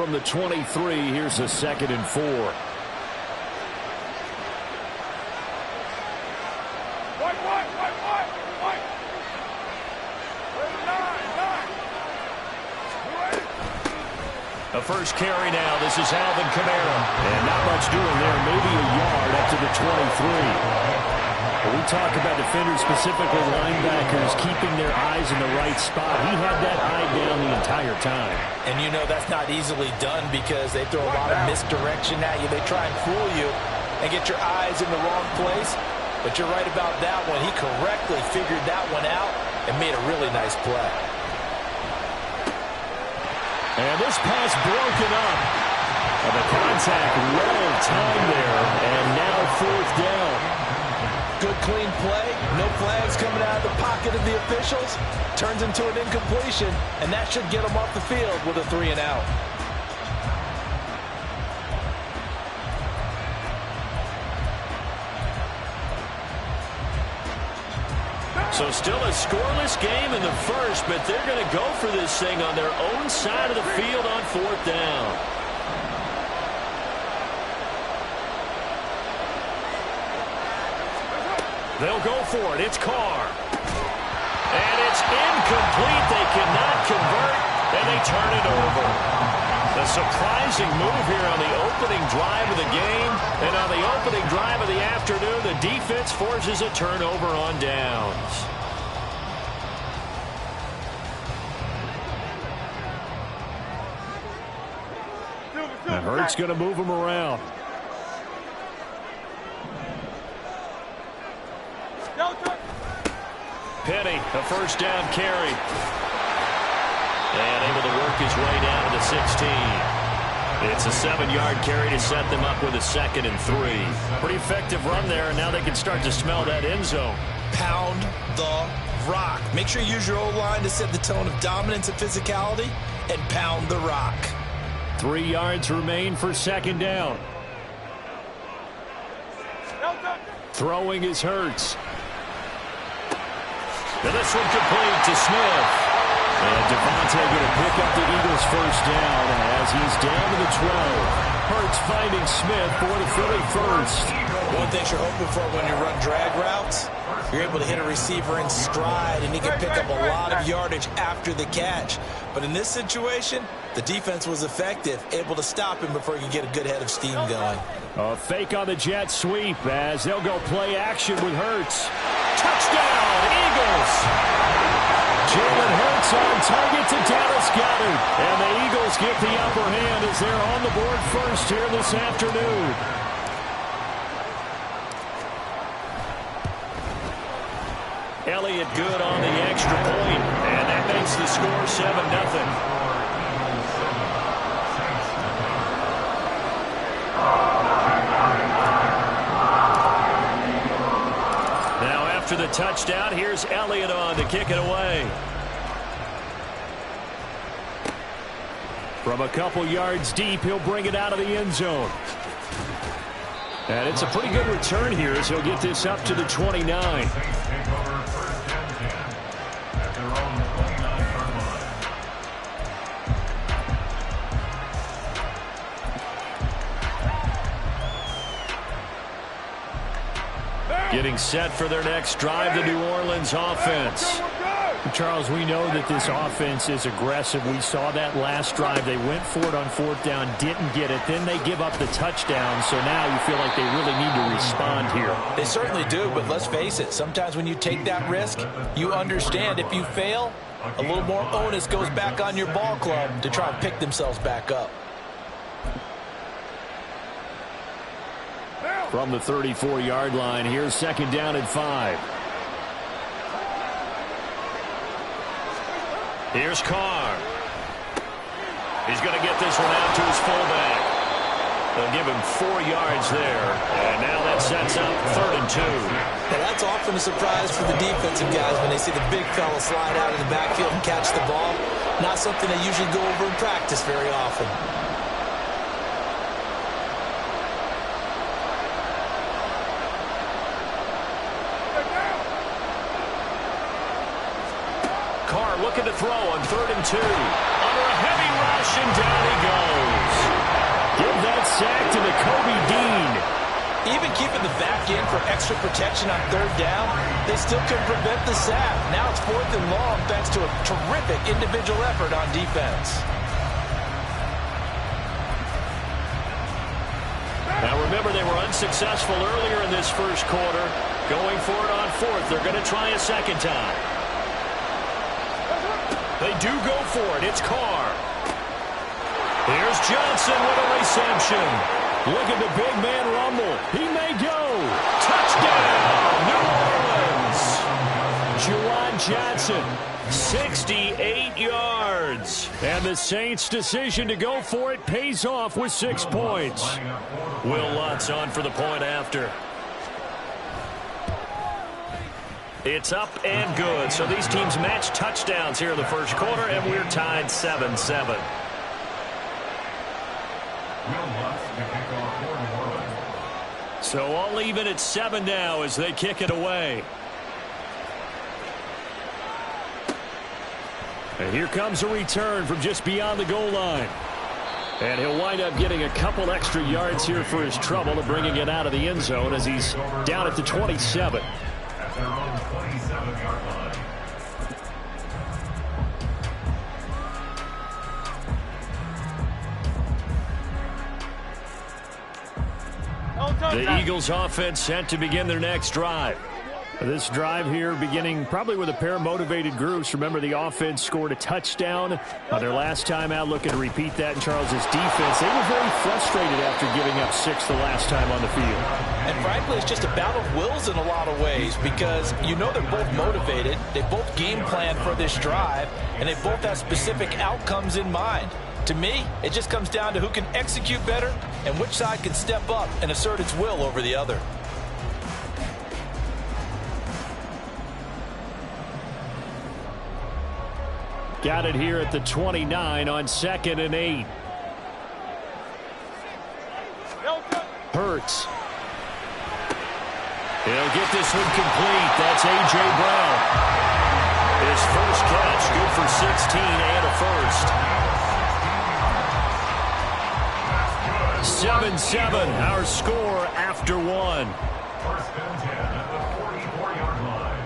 from the 23. Here's a 2nd and 4. A first carry now. This is Alvin Kamara. And not much doing there. Maybe a yard up to the 23. When we talk about defenders, specifically linebackers, keeping their eyes in the right spot, he had that eye down the entire time. And you know that's not easily done because they throw a lot of misdirection at you. They try and fool you and get your eyes in the wrong place. But you're right about that one. He correctly figured that one out and made a really nice play. And this pass broken up. And the contact well timed there. And now 4th down. Good clean play. No flags coming out of the pocket of the officials. Turns into an incompletion. And that should get them off the field with a 3 and out. So still a scoreless game in the first, but they're going to go for this thing on their own side of the field on 4th down. They'll go for it. It's Carr. And it's incomplete. They cannot convert, and they turn it over. A surprising move here on the opening drive of the game. And on the opening drive of the afternoon, the defense forces a turnover on downs. And Hurts going to move him around. Penny, a first down carry. And able to work his way down to the 16. It's a 7-yard carry to set them up with a 2nd and 3. Pretty effective run there, and now they can start to smell that end zone. Pound the rock. Make sure you use your O-line to set the tone of dominance and physicality, and pound the rock. 3 yards remain for 2nd down. Throwing is Hurts. And this one complete to Smith. And Devontae going to pick up the Eagles' first down as he's down to the 12. Hurts finding Smith for the Philly first. One thing you're hoping for when you run drag routes, you're able to hit a receiver in stride, and he can pick up a lot of yardage after the catch. But in this situation, the defense was effective, able to stop him before he could get a good head of steam going. A fake on the jet sweep as they'll go play action with Hurts. Touchdown, Eagles! Jalen Hurts on target to Dallas Goedert. And the Eagles get the upper hand as they're on the board first here this afternoon. Elliott good on the extra point, and that makes the score 7-0. After the touchdown, here's Elliott on to kick it away. From a couple yards deep, he'll bring it out of the end zone. And it's a pretty good return here as he'll get this up to the 29. Getting set for their next drive, the New Orleans offense. Charles, we know that this offense is aggressive. We saw that last drive. They went for it on 4th down, didn't get it. Then they give up the touchdown, so now you feel like they really need to respond here. They certainly do, but let's face it. Sometimes when you take that risk, you understand if you fail, a little more onus goes back on your ball club to try and pick themselves back up. From the 34-yard line, here's 2nd down and 5. Here's Carr. He's going to get this one out to his fullback. They'll give him 4 yards there. And now that sets up 3rd and 2. Well, that's often a surprise for the defensive guys when they see the big fella slide out of the backfield and catch the ball. Not something they usually go over in practice very often. Carr looking to throw on 3rd and 2. Under a heavy rush, and down he goes. sacked into Kobe Dean. Even keeping the back in for extra protection on third down, they still couldn't prevent the sack. Now it's 4th and long thanks to a terrific individual effort on defense. Now remember, they were unsuccessful earlier in this first quarter. Going for it on 4th. They're going to try a second time. They do go for it. It's Carr. Here's Johnson with a reception. Look at the big man rumble. He may go. Touchdown, New Orleans. Juwan Johnson, 68 yards. And the Saints' decision to go for it pays off with 6 points. Will Lutz on for the point after. It's up and good. So these teams match touchdowns here in the first quarter, and we're tied 7-7. So all even at 7 now as they kick it away. And here comes a return from just beyond the goal line. And he'll wind up getting a couple extra yards here for his trouble of bringing it out of the end zone as he's down at the 27. At their own 27-yard line. The Eagles offense set to begin their next drive. This drive here beginning probably with a pair of motivated groups. Remember, the offense scored a touchdown on their last time out. Looking to repeat that in Charles's defense. They were very frustrated after giving up 6 the last time on the field. And frankly, it's just a battle of wills in a lot of ways because you know they're both motivated. They both game plan for this drive, and they both have specific outcomes in mind. To me, it just comes down to who can execute better and which side can step up and assert its will over the other. Got it here at the 29 on 2nd and 8. Hurts. He'll get this one complete. That's A.J. Brown. His first catch, good for 16 and a first. 7-7, our score after 1. First and 10 at the 44-yard line.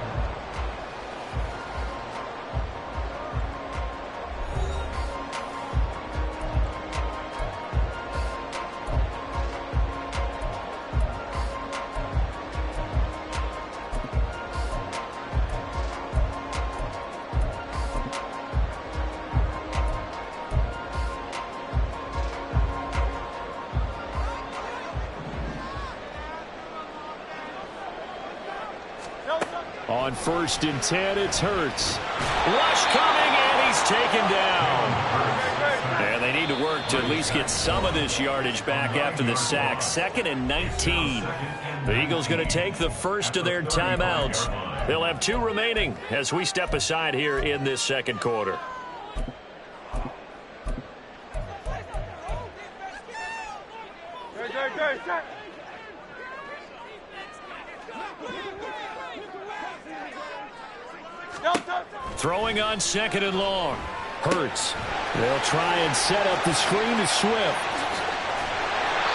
On 1st and 10, it's Hurts. Rush coming, and he's taken down. And they need to work to at least get some of this yardage back after the sack. 2nd and 19. The Eagles going to take the first of their timeouts. They'll have 2 remaining as we step aside here in this second quarter. Throwing on 2nd and long. Hurts. They'll try and set up the screen to Swift.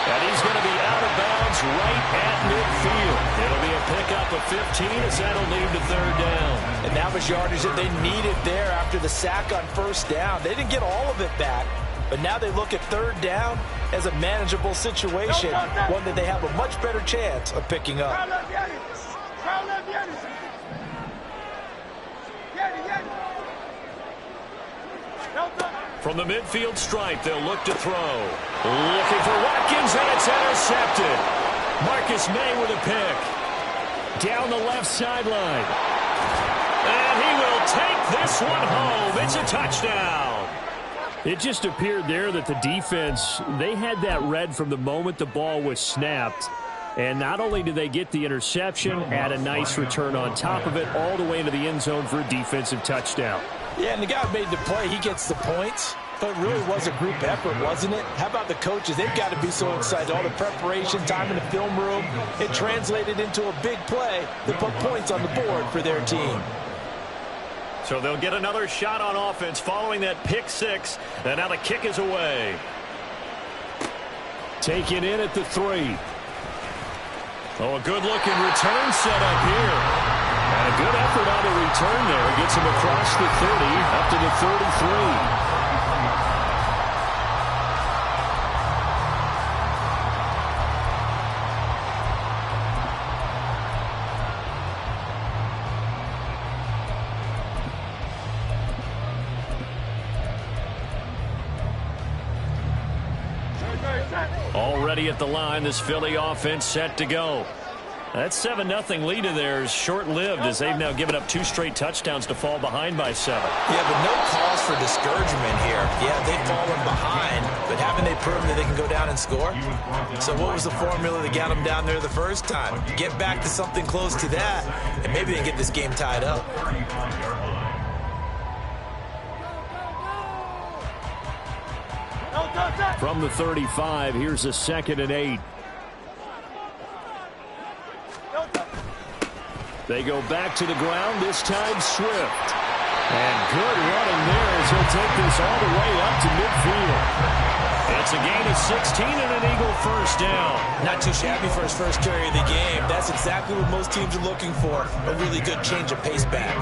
And he's going to be out of bounds right at midfield. It'll be a pickup of 15 as that'll lead to 3rd down. And that was yardage that they needed there after the sack on 1st down. They didn't get all of it back, but now they look at 3rd down as a manageable situation, one that they have a much better chance of picking up. From the midfield stripe, they'll look to throw. Looking for Watkins, and it's intercepted. Marcus May with a pick. Down the left sideline. And he will take this one home. It's a touchdown. It just appeared there that the defense, they had that read from the moment the ball was snapped. And not only did they get the interception, add a nice return on top of it, all the way into the end zone for a defensive touchdown. Yeah, and the guy who made the play, he gets the points. But it really was a group effort, wasn't it? How about the coaches? They've got to be so excited. All the preparation, time in the film room, it translated into a big play that put points on the board for their team. So they'll get another shot on offense following that pick 6. And now the kick is away. Taken in at the 3. Oh, a good-looking return set up here. And a good effort on the return there. Gets him across the 30, up to the 33. Already at the line, this Philly offense set to go. That 7-0 lead of theirs short-lived as they've now given up 2 straight touchdowns to fall behind by 7. Yeah, but no cause for discouragement here. Yeah, they've fallen behind, but haven't they proven that they can go down and score? So what was the formula that got them down there the first time? Get back to something close to that, and maybe they can get this game tied up. From the 35, here's a 2nd and 8. They go back to the ground, this time Swift. And good running there as he'll take this all the way up to midfield. It's a gain of 16 and an Eagle first down. Not too shabby for his first carry of the game. That's exactly what most teams are looking for, a really good change of pace back.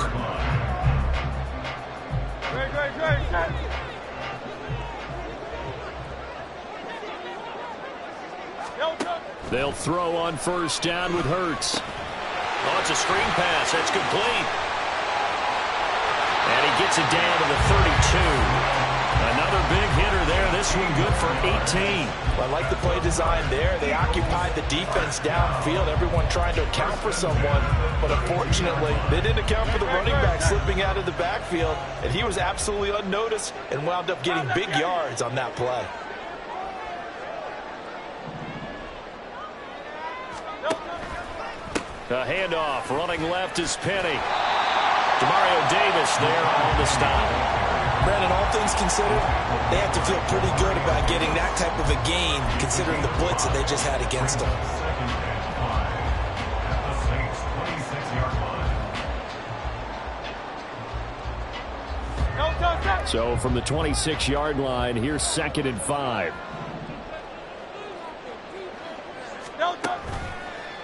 They'll throw on first down with Hurts. Oh, it's a screen pass. That's complete. And he gets it down to the 32. Another big hitter there. This one good for 18. Well, I like the play design there. They occupied the defense downfield, everyone trying to account for someone. But unfortunately, they didn't account for the running back slipping out of the backfield. And he was absolutely unnoticed and wound up getting big yards on that play. A handoff, running left is Penny. Demario Davis there on the stop. Brandon, all things considered, they have to feel pretty good about getting that type of a gain, considering the blitz that they just had against them. So from the 26-yard line, here's 2nd and 5.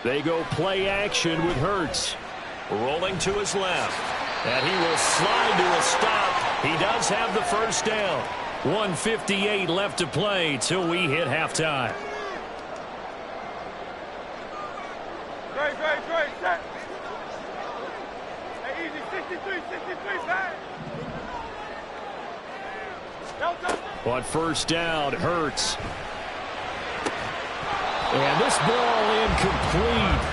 They go play action with Hurts. Rolling to his left. And he will slide to a stop. He does have the first down. 1:58 left to play till we hit halftime. Great, set. Hey, easy, 63, back. On first down, Hurts. And this ball incomplete.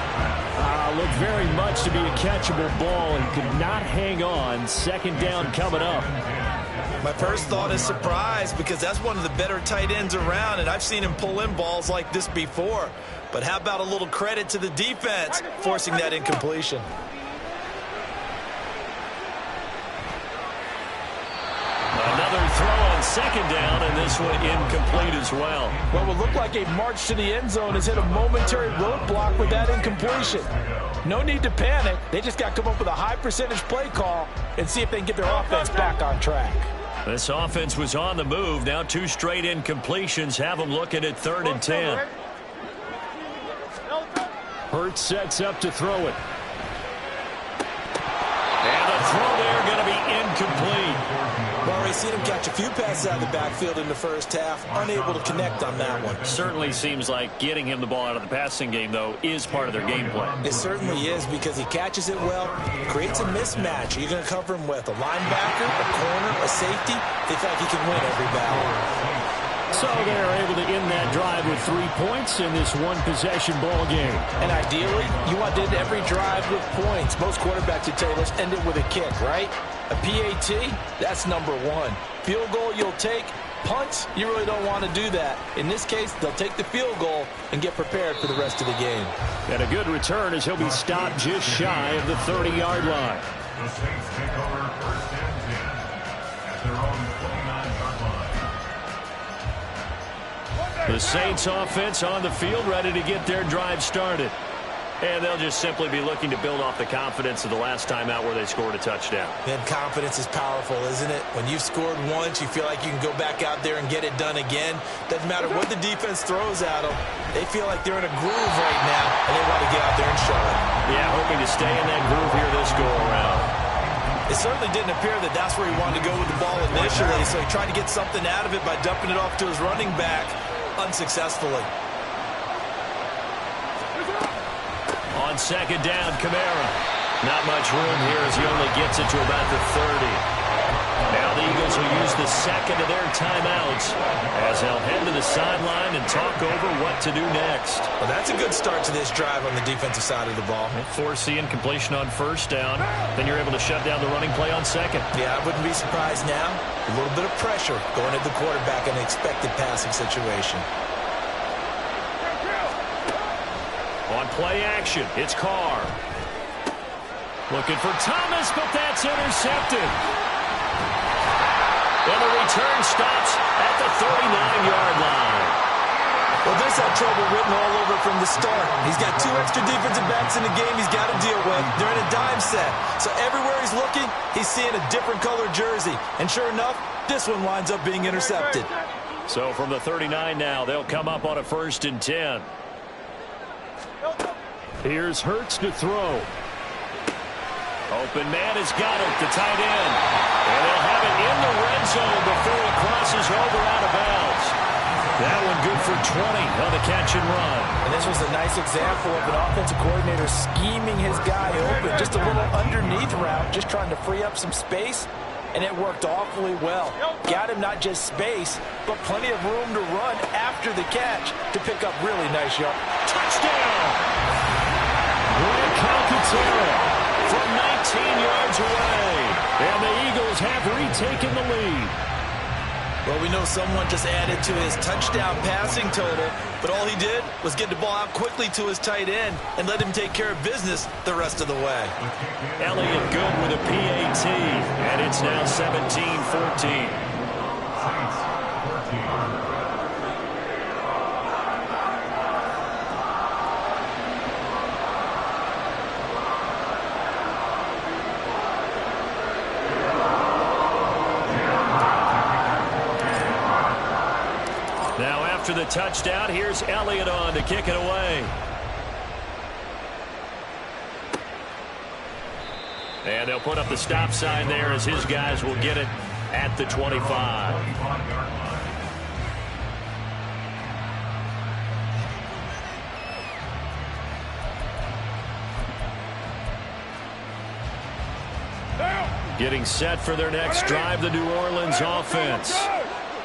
Looked very much to be a catchable ball and could not hang on. 2nd down coming up. My first thought is surprise, because that's one of the better tight ends around, and I've seen him pull in balls like this before. But how about a little credit to the defense forcing that incompletion? Another throw on 2nd down, and this one incomplete as well. What would look like a march to the end zone has hit a momentary roadblock with that incompletion. No need to panic. They just got to come up with a high percentage play call and see if they can get their offense back on track. This offense was on the move. Now 2 straight incompletions have them looking at 3rd and 10. Hurts sets up to throw it. And the throw there going to be incomplete. Well, we've seen him catch a few passes out of the backfield in the first half, unable to connect on that one. Certainly seems like getting him the ball out of the passing game, though, is part of their game plan. It certainly is, because he catches it well, creates a mismatch. Are you going to cover him with a linebacker, a corner, a safety? They feel like he can win every battle. So they're able to end that drive with 3 points in this one-possession ball game. And ideally, you want to end every drive with points. Most quarterbacks would tell you, let's end it with a kick, right? A PAT, that's number 1. Field goal, you'll take. Punts, you really don't want to do that. In this case, they'll take the field goal and get prepared for the rest of the game. And a good return as he'll be stopped just shy of the 30-yard line. The Saints take over 1st and 10 at their own 29-yard line. The Saints offense on the field, ready to get their drive started. And they'll just simply be looking to build off the confidence of the last time out where they scored a touchdown. Then confidence is powerful, isn't it? When you've scored once, you feel like you can go back out there and get it done again. Doesn't matter what the defense throws at them. They feel like they're in a groove right now, and they want to get out there and show it. Yeah, hoping to stay in that groove here this go-around. It certainly didn't appear that that's where he wanted to go with the ball initially, so he tried to get something out of it by dumping it off to his running back unsuccessfully. On second down, Kamara. Not much room here as he only gets it to about the 30. Now the Eagles will use the second of their timeouts as they'll head to the sideline and talk over what to do next. Well, that's a good start to this drive on the defensive side of the ball. Force the incompletion on first down. Then you're able to shut down the running play on second. Yeah, I wouldn't be surprised now. A little bit of pressure going at the quarterback in an expected passing situation. On play action, it's Carr. Looking for Thomas, but that's intercepted. And the return stops at the 39-yard line. Well, this had trouble written all over from the start. He's got 2 extra defensive backs in the game he's got to deal with. They're in a dime set. So everywhere he's looking, he's seeing a different color jersey. And sure enough, this one winds up being intercepted. So from the 39 now, they'll come up on a 1st and 10. Here's Hurts to throw. Open man has got it, the tight end. And they'll have it in the red zone before it crosses over out of bounds. That one good for 20 on the catch and run. And this was a nice example of an offensive coordinator scheming his guy open. Just a little underneath route, just trying to free up some space. And it worked awfully well. Got him not just space, but plenty of room to run after the catch to pick up really nice yards. Touchdown! Grant Calcaterra from 19 yards away. And the Eagles have retaken the lead. Well, we know someone just added to his touchdown passing total, but all he did was get the ball out quickly to his tight end and let him take care of business the rest of the way. Elliott good with a PAT, and it's now 17-14. After the touchdown, here's Elliott on to kick it away. And they'll put up the stop sign there as his guys will get it at the 25. Getting set for their next drive, the New Orleans offense.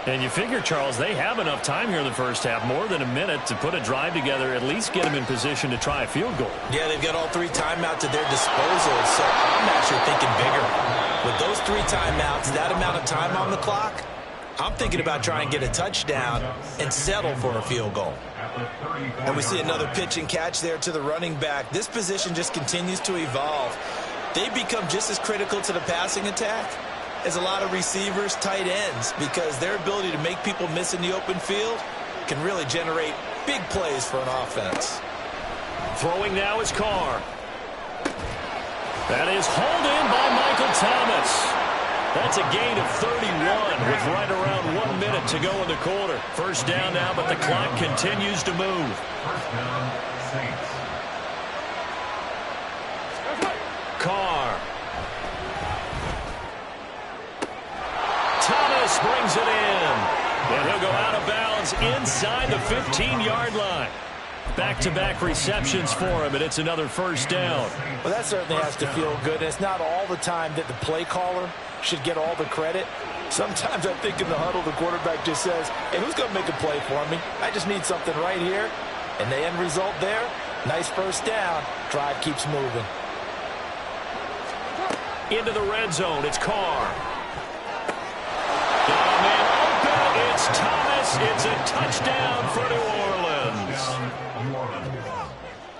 And you figure, Charles, they have enough time here in the first half, more than a minute, to put a drive together, at least get them in position to try a field goal. Yeah, they've got all 3 timeouts at their disposal, so I'm actually thinking bigger. With those 3 timeouts, that amount of time on the clock, I'm thinking about trying to get a touchdown and settle for a field goal. And we see another pitch and catch there to the running back. This position just continues to evolve. They become just as critical to the passing attack as a lot of receivers, tight ends, because their ability to make people miss in the open field can really generate big plays for an offense. Throwing now is Carr. That is hauled in by Michael Thomas. That's a gain of 31 with right around 1 minute to go in the quarter. First down now, but the clock continues to move. First down, Saints. Carr. Thomas brings it in. And he'll go out of bounds inside the 15-yard line. Back-to-back receptions for him, and it's another first down. Well, that certainly has to feel good. And it's not all the time that the play caller should get all the credit. Sometimes I think in the huddle, the quarterback just says, hey, who's going to make a play for me? I just need something right here. And the end result there, nice first down. Drive keeps moving. Into the red zone, it's Carr. Got a man open, it's Thomas. It's a touchdown for New Orleans.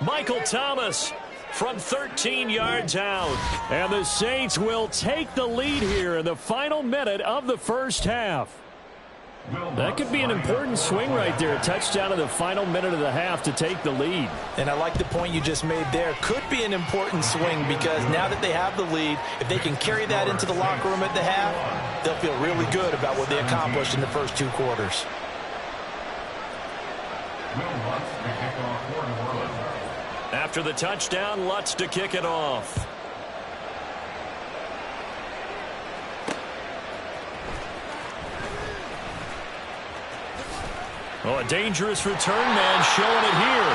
Michael Thomas from 13 yards out. And the Saints will take the lead here in the final minute of the first half. That could be an important swing right there. A touchdown in the final minute of the half to take the lead. And I like the point you just made there. Could be an important swing because now that they have the lead, if they can carry that into the locker room at the half, they'll feel really good about what they accomplished in the first 2 quarters. After the touchdown, Lutz to kick it off. Oh, a dangerous return man showing it here.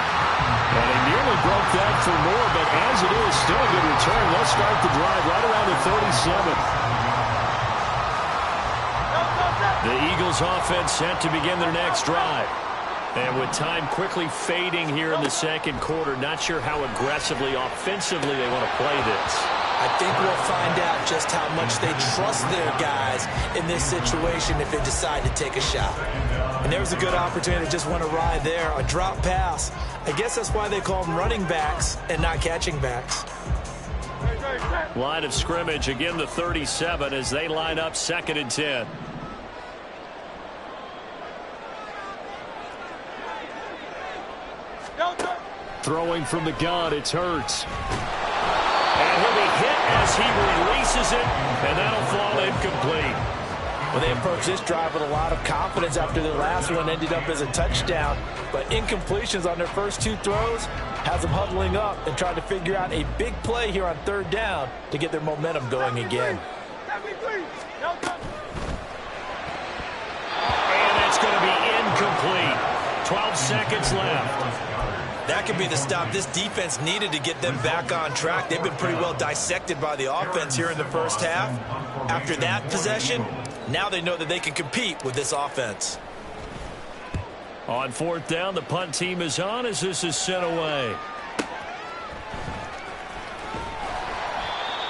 And he nearly broke that for more, but as it is, still a good return. They'll start the drive right around the 37. The Eagles offense set to begin their next drive. And with time quickly fading here in the second quarter, not sure how aggressively, offensively they want to play this. I think we'll find out just how much they trust their guys in this situation if they decide to take a shot. And there's a good opportunity to just went awry there, a drop pass. I guess that's why they call them running backs and not catching backs. Line of scrimmage, again the 37 as they line up 2nd and 10. Throwing from the gun, it's Hurts. And he'll be hit as he releases it, and that'll fall incomplete. Well, they approached this drive with a lot of confidence after their last one ended up as a touchdown. But incompletions on their first 2 throws has them huddling up and trying to figure out a big play here on 3rd down to get their momentum going again. And it's going to be incomplete. 12 seconds left. That could be the stop this defense needed to get them back on track. They've been pretty well dissected by the offense here in the first half. After that possession, now they know that they can compete with this offense. On 4th down, the punt team is on as this is sent away.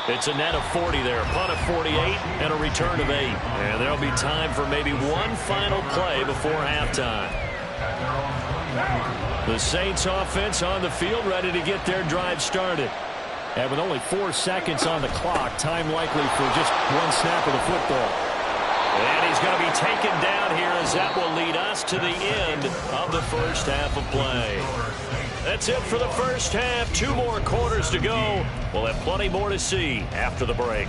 It's a net of 40 there, punt of 48, and a return of 8. And there'll be time for maybe one final play before halftime. The Saints offense on the field ready to get their drive started. And with only 4 seconds on the clock, time likely for just one snap of the football. And he's going to be taken down here as that will lead us to the end of the first half of play. That's it for the first half. 2 more quarters to go. We'll have plenty more to see after the break.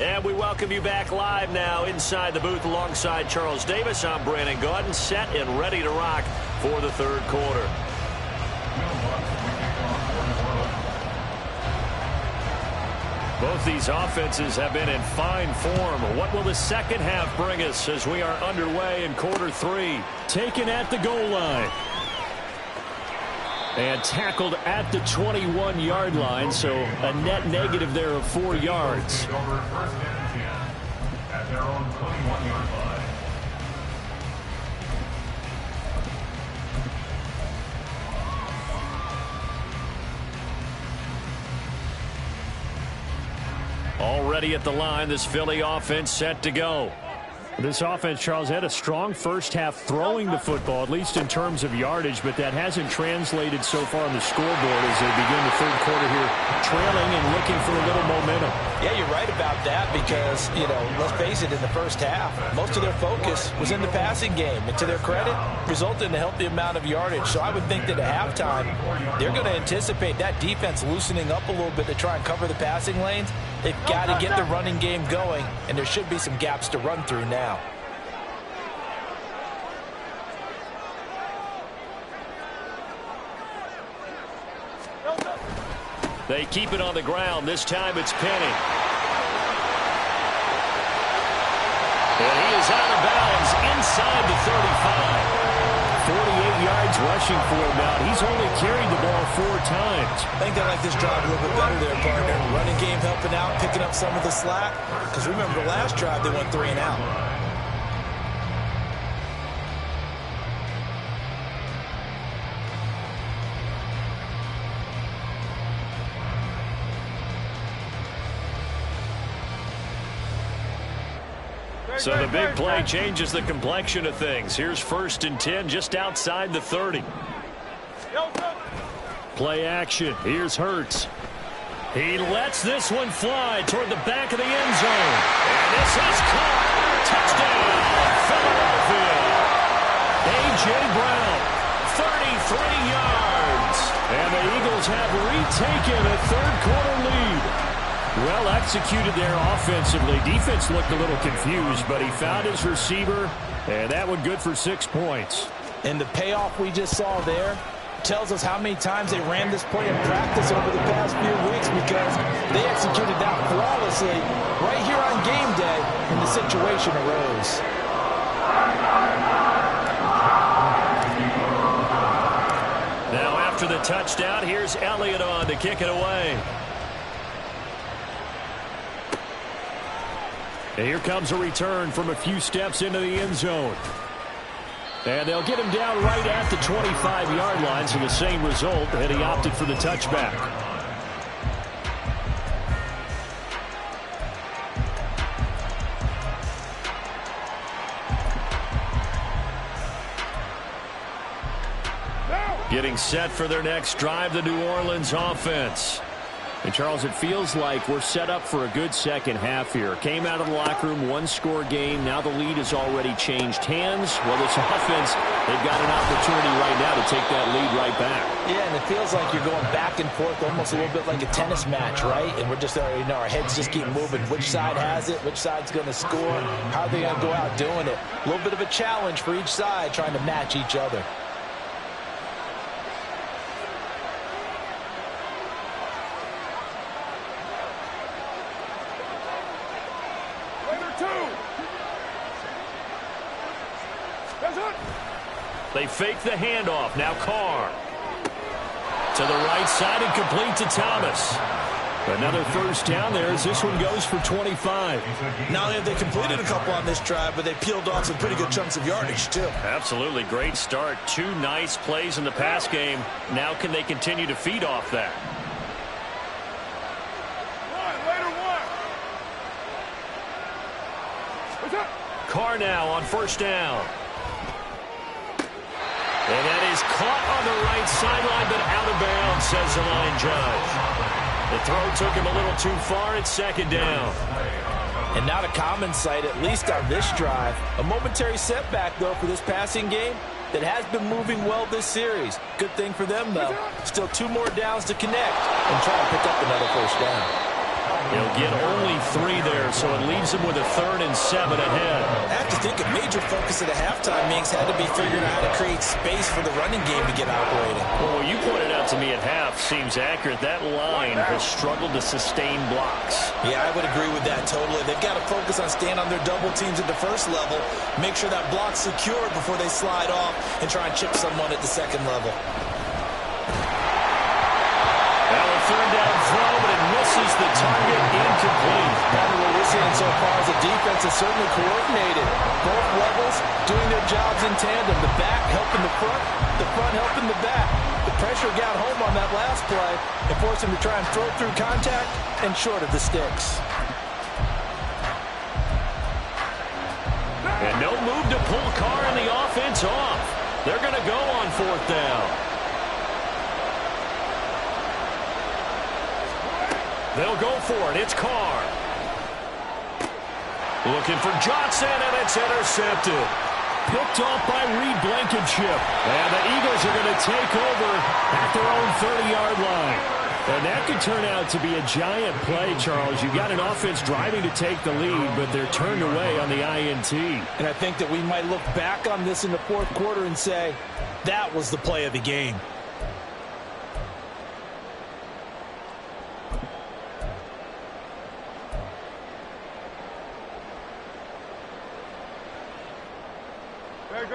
And we welcome you back live now inside the booth alongside Charles Davis. I'm Brandon Gaudin, set and ready to rock for the 3rd quarter. Both these offenses have been in fine form. What will the second half bring us as we are underway in quarter 3? Taken at the goal line. And tackled at the 21-yard line, so a net negative there of 4 yards. At their own 21-yard line. Already at the line, this Philly offense set to go. This offense, Charles, had a strong first half throwing the football, at least in terms of yardage, but that hasn't translated so far on the scoreboard as they begin the 3rd quarter here, trailing and looking for a little momentum. Yeah, you're right about that because, let's face it, in the first half, most of their focus was in the passing game. And to their credit, resulted in a healthy amount of yardage. So I would think that at halftime, they're going to anticipate that defense loosening up a little bit to try and cover the passing lanes. They've got to get the running game going, and there should be some gaps to run through now. They keep it on the ground. This time it's Penny. And he is out of bounds inside the 35. 48 yards rushing for him now. He's only carried the ball 4 times. I think they like this drive a little bit better there, partner. Running game helping out, picking up some of the slack. Because remember, the last drive they went 3 and out. So the big play changes the complexion of things. Here's 1st and 10 just outside the 30. Play action. Here's Hurts. He lets this one fly toward the back of the end zone. And this is caught. Touchdown, Philadelphia. A.J. Brown, 33 yards. And the Eagles have retaken a third-quarter lead. Well executed there offensively. Defense looked a little confused, but he found his receiver, and that one good for 6 points. And the payoff we just saw there tells us how many times they ran this play in practice over the past few weeks, because they executed that flawlessly right here on game day when the situation arose. Now after the touchdown, here's Elliott on to kick it away. And here comes a return from a few steps into the end zone. And they'll get him down right at the 25-yard line, so the same result, and he opted for the touchback. Getting set for their next drive, the New Orleans offense. And, Charles, it feels like we're set up for a good second half here. Came out of the locker room, one-score game. Now the lead has already changed hands. Well, this offense, they've got an opportunity right now to take that lead right back. Yeah, and it feels like you're going back and forth almost a little bit like a tennis match, right? And we're just, our heads just keep moving. Which side has it? Which side's going to score? How are they going to go out doing it? A little bit of a challenge for each side trying to match each other. They fake the handoff. Now Carr. To the right side and complete to Thomas. Another first down there as this one goes for 25. Not only have they completed a couple on this drive, but they peeled off some pretty good chunks of yardage, too. Absolutely. Great start. 2 nice plays in the pass game. Now can they continue to feed off that? Carr now on first down. And that is caught on the right sideline, but out of bounds, says the line judge. The throw took him a little too far. It's second down. And not a common sight, at least on this drive. A momentary setback, though, for this passing game that has been moving well this series. Good thing for them, though. Still 2 more downs to connect and try to pick up another first down. He'll get only 3 there, so it leaves him with a 3rd and 7 ahead. I have to think a major focus at the halftime, Minks, had to be figuring out how to create space for the running game to get operating. Well, what you pointed out to me at half seems accurate. That line has struggled to sustain blocks. Yeah, I would agree with that totally. They've got to focus on staying on their double teams at the first level, make sure that block's secure before they slide off and try and chip someone at the second level. Now a 3rd down throw, but it misses the target, incomplete. What we're seeing so far is the defense is certainly coordinated. Both levels doing their jobs in tandem. The back helping the front helping the back. The pressure got home on that last play and forced him to try and throw through contact and short of the sticks. And no move to pull Carr and the offense off. They're going to go on 4th down. They'll go for it. It's Carr. Looking for Johnson, and it's intercepted. Picked off by Reed Blankenship. And the Eagles are going to take over at their own 30-yard line. And that could turn out to be a giant play, Charles. You've got an offense driving to take the lead, but they're turned away on the INT. And I think that we might look back on this in the 4th quarter and say, that was the play of the game.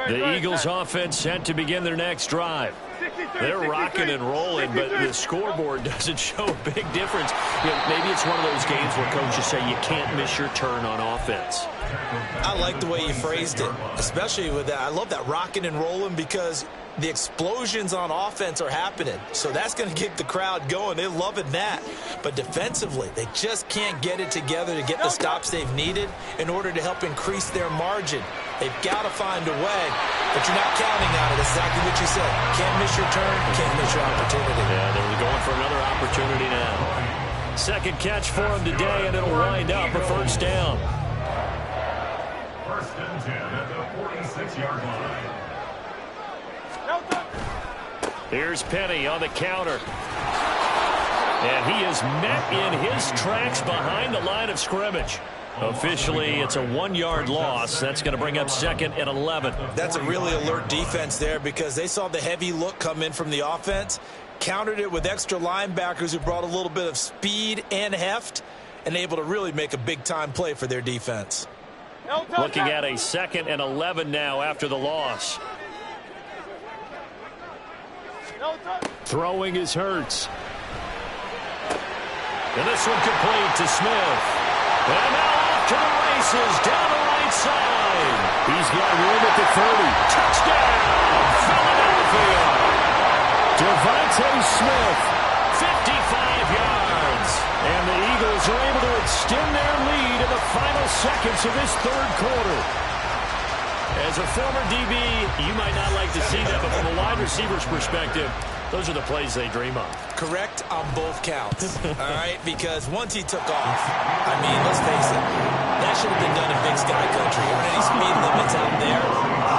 The Eagles offense set to begin their next drive. They're rocking and rolling, but the scoreboard doesn't show a big difference. You know, maybe it's one of those games where coaches say you can't miss your turn on offense. I like the way you phrased it, especially with that. I love that rocking and rolling because the explosions on offense are happening. So that's going to keep the crowd going. They're loving that. But defensively, they just can't get it together to get the stops they've needed in order to help increase their margin. They've got to find a way, but you're not counting on it. That's exactly what you said. Can't miss your turn, can't miss your opportunity. Yeah, they're going for another opportunity now. Second catch for him today, and it'll wind up a first down. First and 10 at the 46-yard line. Here's Penny on the counter. And he is met in his tracks behind the line of scrimmage. Officially, it's a 1-yard loss. That's going to bring up 2nd and 11. That's a really alert defense there because they saw the heavy look come in from the offense, countered it with extra linebackers who brought a little bit of speed and heft, and able to really make a big-time play for their defense. Looking at a 2nd and 11 now after the loss. Throwing is Hurts. And this one complete to Smith. And now off to the races down the right side. He's got room at the 30. Touchdown, Philadelphia. Devontae Smith, 55 yards. And the Eagles are able to extend their lead in the final seconds of this third quarter. As a former DB, you might not like to see that, but from a wide receiver's perspective, those are the plays they dream of. Correct on both counts, all right? Because once he took off, I mean, let's face it, that should have been done in Big Sky Country. There weren't any speed limits out there,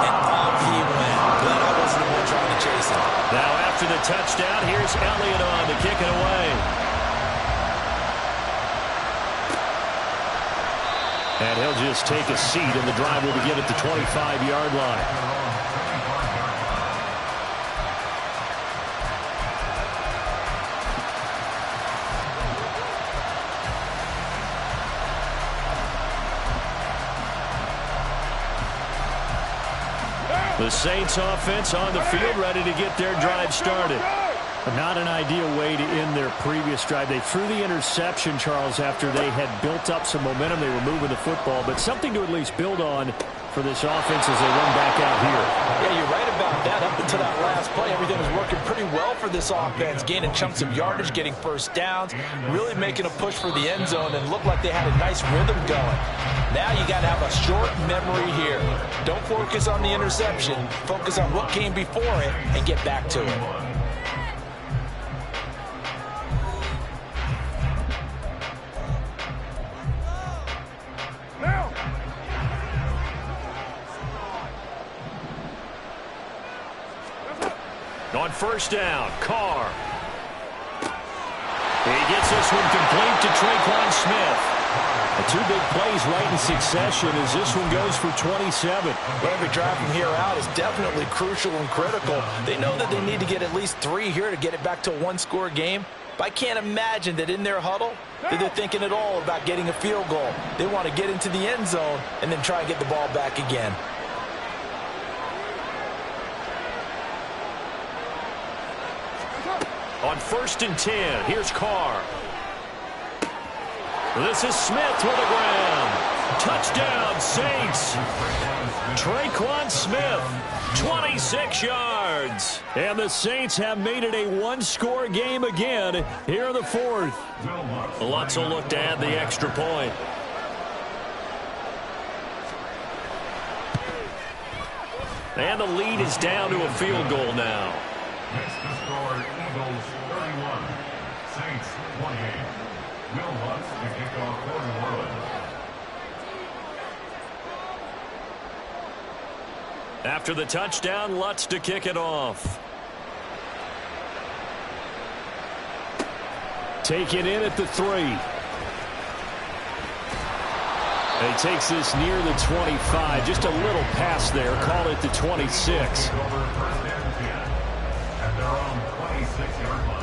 and off he went. Glad I wasn't the one trying to chase him. Now after the touchdown, here's Elliott on to kick it away. And he'll just take a seat, and the drive will begin at the 25-yard line. The Saints offense on the field, ready to get their drive started. Not an ideal way to end their previous drive. They threw the interception, Charles, after they had built up some momentum. They were moving the football, but something to at least build on for this offense as they run back out here. Yeah, you're right about that. Up until that last play, everything was working pretty well for this offense, gaining chunks of yardage, getting first downs, really making a push for the end zone, and looked like they had a nice rhythm going. Now you got to have a short memory here. Don't focus on the interception. Focus on what came before it and get back to it. On first down, Carr. He gets this one complete to Traquan Smith. Two big plays right in succession as this one goes for 27. Every drive from here out is definitely crucial and critical. They know that they need to get at least 3 here to get it back to a one-score game. But I can't imagine that in their huddle that they're thinking at all about getting a field goal. They want to get into the end zone and then try and get the ball back again. On first and 10, here's Carr. This is Smith with the ground. Touchdown, Saints. Traquan Smith, 26 yards. And the Saints have made it a one-score game again here in the fourth. Lutz will look to add the extra point. And the lead is down to a field goal now. Next to score, Eagles 31, Saints 28. Will Lutz to kick off quarter one. After the touchdown, Lutz to kick it off. Take it in at the 3. And he takes this near the 25. Just a little pass there. Call it the 26. Over first and 10 at their own 26-yard line.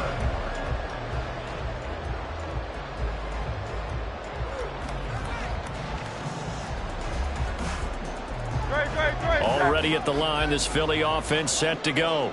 Already at the line, this Philly offense set to go.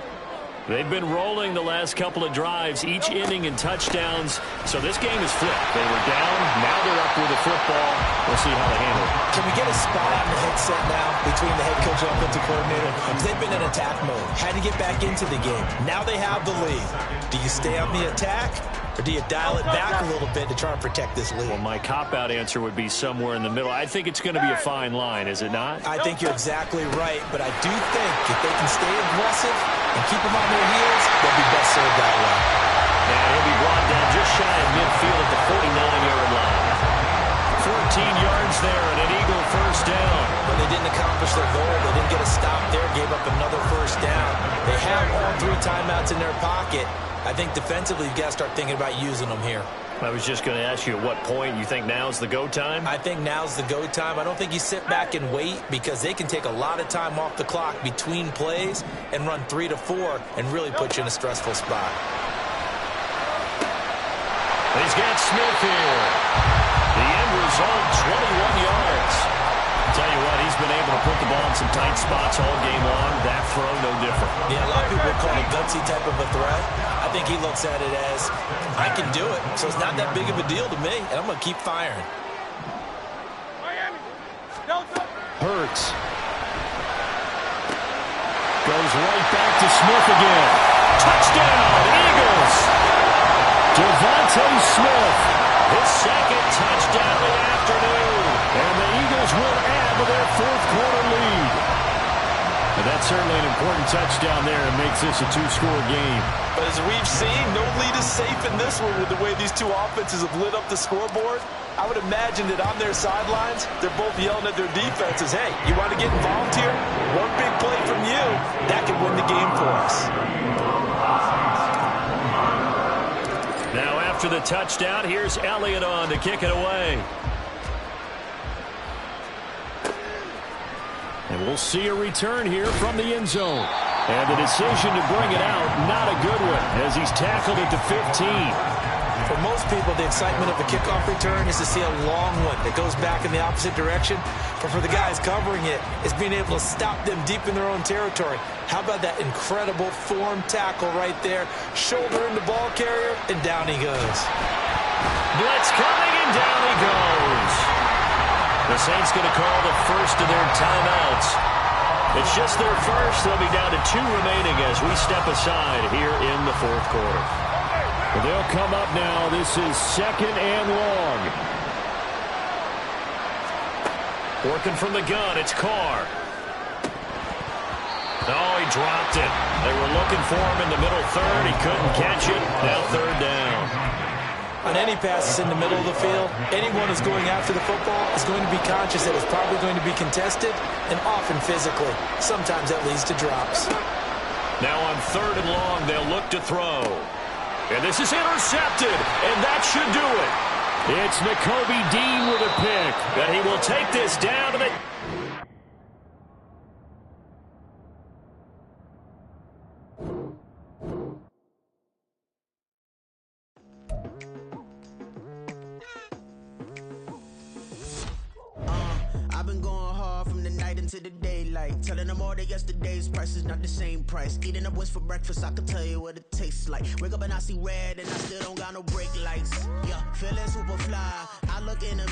They've been rolling the last couple of drives, each inning in touchdowns. So this game is flipped. They were down, now they're up with the football. We'll see how they handle it. Can we get a spot on the headset now between the head coach and offensive coordinator? Because they've been in attack mode. Had to get back into the game. Now they have the lead. Do you stay on the attack, or do you dial it back a little bit to try and protect this lead? Well, my cop-out answer would be somewhere in the middle. I think it's going to be a fine line, is it not? I think you're exactly right, but I do think if they can stay aggressive and keep them on their heels, they'll be best served that way. And he'll be brought down just shy of midfield at the think defensively you've got to start thinking about using them here. I was just going to ask you at what point you think now's the go time? I think now's the go time. I don't think you sit back and wait because they can take a lot of time off the clock between plays and run 3 to 4 and really put you in a stressful spot. He's got Smith here. The end result, 21 yards. I'll tell you what, he's been able to put the ball in some tight spots all game long. That throw, no different. Yeah, a lot of people call it a gutsy type of a threat. I think he looks at it as, I can do it, so it's not that big of a deal to me, and I'm going to keep firing. Hurts. Goes right back to Smith again. Touchdown, Eagles! Devontae Smith, his second touchdown of the afternoon. And the Eagles will add to their fourth-quarter lead. And that's certainly an important touchdown there and makes this a 2-score game. But as we've seen, no lead is safe in this one with the way these two offenses have lit up the scoreboard. I would imagine that on their sidelines, they're both yelling at their defenses, hey, you want to get involved here? One big play from you, that could win the game for us. Now after the touchdown, here's Elliott on to kick it away. And we'll see a return here from the end zone. And the decision to bring it out, not a good one, as he's tackled at the 15. For most people, the excitement of a kickoff return is to see a long one that goes back in the opposite direction. But for the guys covering it, it's being able to stop them deep in their own territory. How about that incredible form tackle right there? Shoulder in the ball carrier, and down he goes. Blitz coming, and down he goes. The Saints going to call the first of their timeouts. It's just their first. They'll be down to 2 remaining as we step aside here in the fourth quarter. Well, they'll come up now. This is 2nd and long. Working from the gun, it's Carr. Oh, he dropped it. They were looking for him in the middle third. He couldn't catch it. Now 3rd down. On any passes in the middle of the field, anyone who's going after the football is going to be conscious that it's probably going to be contested and often physically. Sometimes that leads to drops. Now on 3rd and long, they'll look to throw. And this is intercepted, and that should do it. It's Nakobe Dean with a pick, and he will take this down to the... I've been going hard from the night into the daylight, telling them all that yesterday's price is not the same price. Eating up wings for breakfast, I can tell you what it tastes like. Wake up and I see red and I still don't got no brake lights. Yeah, feeling super fly. I look in the